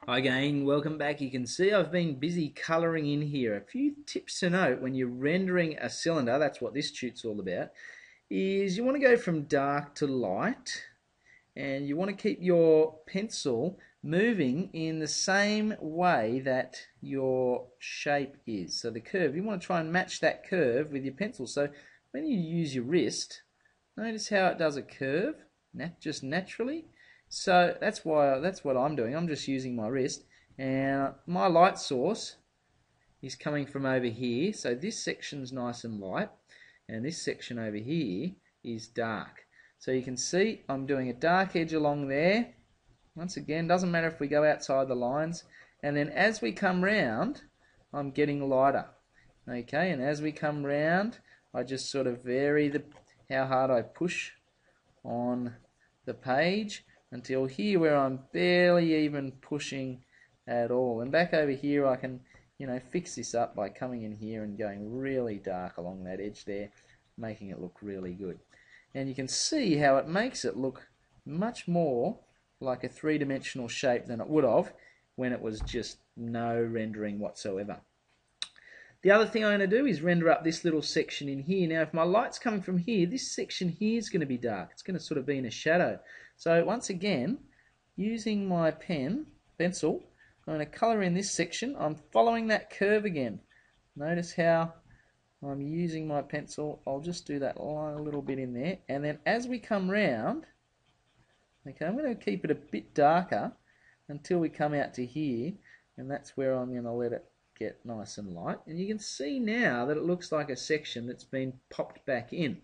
Hi gang, welcome back. You can see I've been busy colouring in here. A few tips to note when you're rendering a cylinder, that's what this tute's all about, is you want to go from dark to light, and you want to keep your pencil moving in the same way that your shape is. So the curve, you want to try and match that curve with your pencil. So when you use your wrist, notice how it does a curve, just naturally. So that's what I'm doing. I'm just using my wrist, and my light source is coming from over here. So this section's nice and light, and this section over here is dark. So you can see I'm doing a dark edge along there. Once again, doesn't matter if we go outside the lines. And then as we come round, I'm getting lighter. Okay, and as we come round, I just sort of vary how hard I push on the page until here where I'm barely even pushing at all. And back over here I can, fix this up by coming in here and going really dark along that edge there, making it look really good. And you can see how it makes it look much more like a three-dimensional shape than it would have when it was just no rendering whatsoever. The other thing I'm going to do is render up this little section in here. Now if my light's coming from here, this section here is going to be dark. It's going to sort of be in a shadow. So once again, using my pencil, I'm going to colour in this section. I'm following that curve again. Notice how I'm using my pencil. I'll just do that a little bit in there. And then as we come round, okay, I'm going to keep it a bit darker until we come out to here. And that's where I'm going to let it get nice and light, and you can see now that it looks like a section that's been popped back in.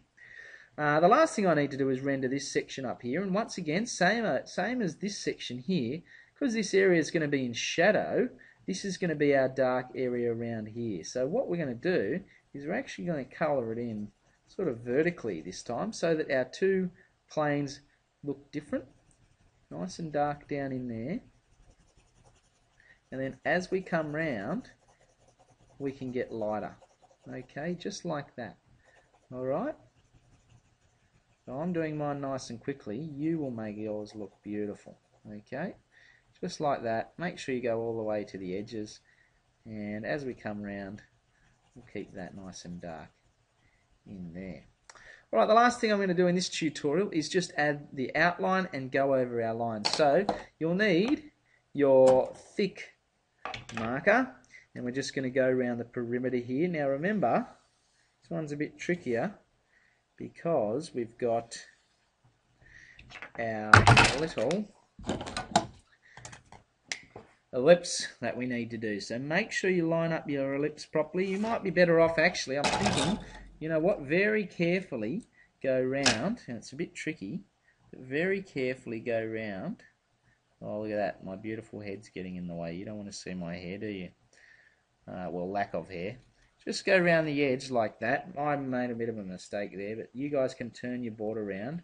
The last thing I need to do is render this section up here, and once again, same as this section here, because this area is going to be in shadow, this is going to be our dark area around here. So what we're going to do is we're actually going to colour it in sort of vertically this time, so that our two planes look different, nice and dark down in there. And then as we come round, we can get lighter. Okay, just like that. Alright? So I'm doing mine nice and quickly. You will make yours look beautiful. Okay? Just like that. Make sure you go all the way to the edges. And as we come round, we'll keep that nice and dark in there. Alright, the last thing I'm going to do in this tutorial is just add the outline and go over our lines. So you'll need your thick marker, and we're just going to go around the perimeter here. Now remember, this one's a bit trickier because we've got our little ellipse that we need to do. So make sure you line up your ellipse properly. You might be better off, actually, I'm thinking, you know what, very carefully go round, and it's a bit tricky, but very carefully go round. Oh, look at that, my beautiful head's getting in the way. You don't want to see my hair, do you? Well, lack of hair. Just go around the edge like that. I made a bit of a mistake there, but you guys can turn your board around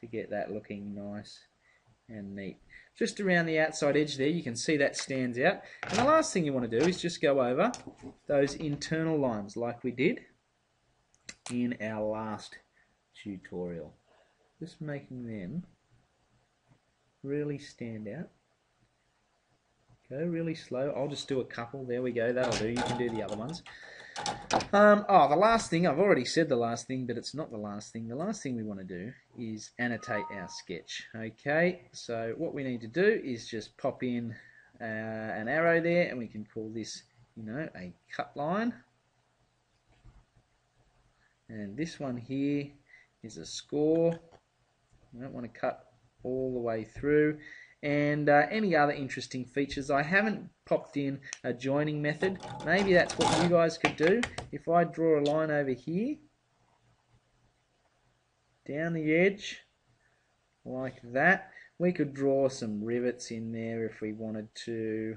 to get that looking nice and neat. Just around the outside edge there, you can see that stands out. And the last thing you want to do is just go over those internal lines like we did in our last tutorial. Just making them really stand out. Go really slow. I'll just do a couple. There we go. That'll do. You can do the other ones. The last thing, I've already said the last thing, but it's not the last thing. The last thing we want to do is annotate our sketch. Okay, so what we need to do is just pop in an arrow there, and we can call this, a cut line. And this one here is a score. You don't want to cut all the way through. And any other interesting features. I haven't popped in a joining method. Maybe that's what you guys could do. If I draw a line over here, down the edge, like that, we could draw some rivets in there if we wanted to,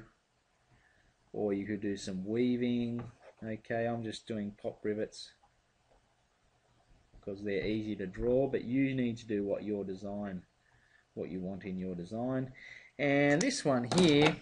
or you could do some weaving. Okay, I'm just doing pop rivets because they're easy to draw, but you need to do what you want in your design. And this one here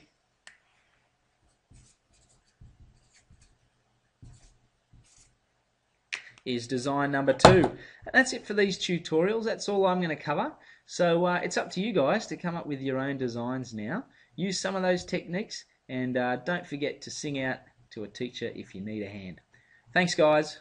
is design number 2. And that's it for these tutorials. That's all I'm going to cover. So it's up to you guys to come up with your own designs now. Use some of those techniques, and don't forget to sing out to a teacher if you need a hand. Thanks, guys.